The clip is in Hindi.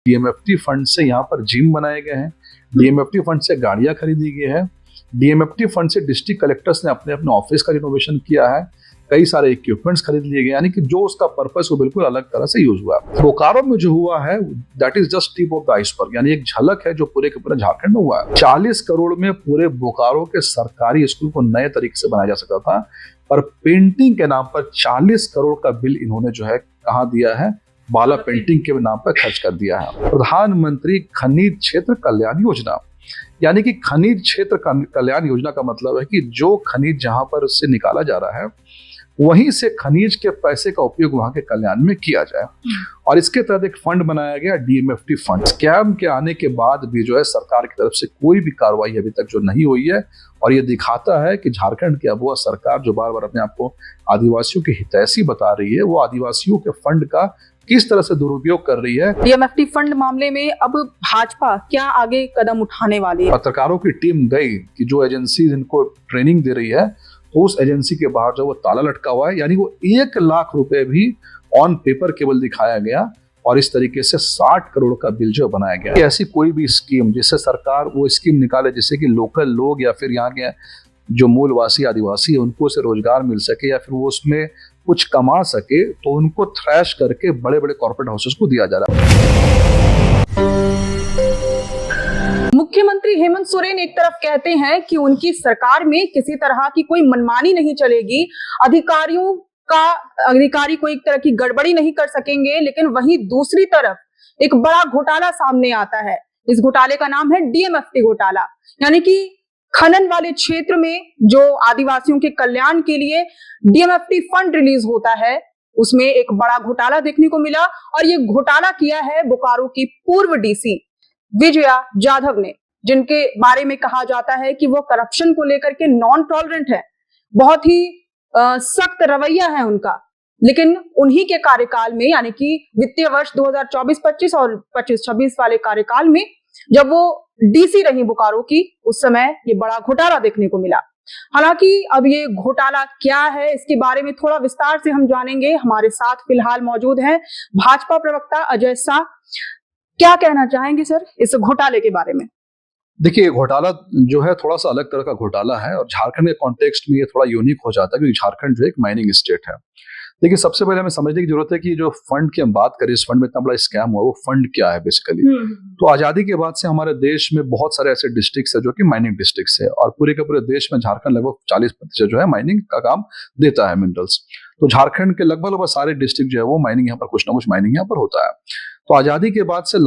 डीएमएफटी फंड से यहाँ पर जिम बनाए गए हैं, डीएमएफटी फंड से गाड़ियां खरीदी गई है, डीएमएफटी फंड से डिस्ट्रिक्ट कलेक्टर्स ने अपने अपने ऑफिस का रिनोवेशन किया है, कई सारे इक्विपमेंट्स खरीद लिए गए, यानी कि जो उसका पर्पस वो बिल्कुल अलग तरह से यूज हुआ। बोकारो में जो हुआ है that is just tip of the iceberg, यानी एक झलक है जो पूरे के पूरे झारखंड में हुआ है। 40 करोड़ में पूरे बोकारो के सरकारी स्कूल को नए तरीके से बनाया जा सकता था, पर पेंटिंग के नाम पर 40 करोड़ का बिल इन्होंने जो है कहाँ दिया है, बाला पेंटिंग के नाम पर खर्च कर दिया है। प्रधानमंत्री खनिज क्षेत्र कल्याण योजना, यानी कि खनिज क्षेत्र कल्याण योजना का मतलब है कि जो खनिज जहां पर से निकाला जा रहा है वहीं से खनिज के पैसे का उपयोग वहां के कल्याण में किया जाए। और इसके तहत एक फंड बनाया गया डीएमएफटी फंड। स्कैम के आने के बाद भी जो है सरकार की तरफ से कोई भी कार्रवाई अभी तक जो नहीं हुई है, और ये दिखाता है कि झारखंड की अब वह सरकार जो बार बार अपने आप को आदिवासियों की हितैषी बता रही है, वो आदिवासियों के फंड का किस तरह से दुरुपयोग कर रही है। डीएमएफटी फंड मामले में अब भाजपा क्या आगे कदम उठाने वाली है? पत्रकारों की टीम गई कि जो एजेंसी इनको ट्रेनिंग दे रही है, तो उस एजेंसी के बाहर जो वो ताला लटका हुआ है, यानी वो 1 लाख रुपए भी ऑन पेपर केवल दिखाया गया, और इस तरीके से 60 करोड़ का बिल जो बनाया गया। ऐसी कोई भी स्कीम जिससे सरकार वो स्कीम निकाले जिससे कि लोकल लोग या फिर यहाँ के जो मूलवासी आदिवासी है उनको से रोजगार मिल सके या फिर वो उसमें कुछ कमा सके, तो उनको थ्रैश करके बड़े बड़े कॉर्पोरेट हाउसेस को दिया जा रहा है। मुख्यमंत्री हेमंत सोरेन एक तरफ कहते हैं कि उनकी सरकार में किसी तरह की कोई मनमानी नहीं चलेगी, अधिकारी कोई एक तरह की गड़बड़ी नहीं कर सकेंगे, लेकिन वहीं दूसरी तरफ एक बड़ा घोटाला सामने आता है। इस घोटाले का नाम है डीएमएफटी घोटाला, यानी कि खनन वाले क्षेत्र में जो आदिवासियों के कल्याण के लिए डीएमएफटी फंड रिलीज होता है, उसमें एक बड़ा घोटाला देखने को मिला। और ये घोटाला किया है बोकारो की पूर्व डीसी विजया जाधव ने, जिनके बारे में कहा जाता है कि वो करप्शन को लेकर के नॉन टॉलरेंट है, बहुत ही सख्त रवैया है उनका। लेकिन उन्हीं के कार्यकाल में, यानी कि वित्तीय वर्ष 2024-25 और 25-26 वाले कार्यकाल में जब वो डीसी रही बोकारो की, उस समय ये बड़ा घोटाला देखने को मिला। हालांकि अब ये घोटाला क्या है, इसके बारे में थोड़ा विस्तार से हम जानेंगे। हमारे साथ फिलहाल मौजूद हैं भाजपा प्रवक्ता अजय शाह। क्या कहना चाहेंगे सर इस घोटाले के बारे में? देखिए, घोटाला जो है थोड़ा सा अलग तरह का घोटाला है, और झारखंड के कॉन्टेक्स्ट में ये थोड़ा यूनिक हो जाता है क्योंकि झारखंड जो एक माइनिंग स्टेट है। देखिए, सबसे पहले हमें समझने की जरूरत है कि जो फंड की हम बात करें, इस फंड में इतना बड़ा स्कैम हुआ, वो फंड क्या है बेसिकली। तो आजादी के बाद से हमारे देश में बहुत सारे ऐसे डिस्ट्रिक्ट्स है जो कि माइनिंग डिस्ट्रिक्ट्स है, और पूरे के पूरे देश में झारखंड लगभग 40% जो है माइनिंग का काम देता है, मिनरल्स। तो झारखंड के लगभग सारे डिस्ट्रिक्ट जो है वो माइनिंग, यहाँ पर कुछ ना कुछ माइनिंग यहाँ पर होता है। तो आजादी के बाद से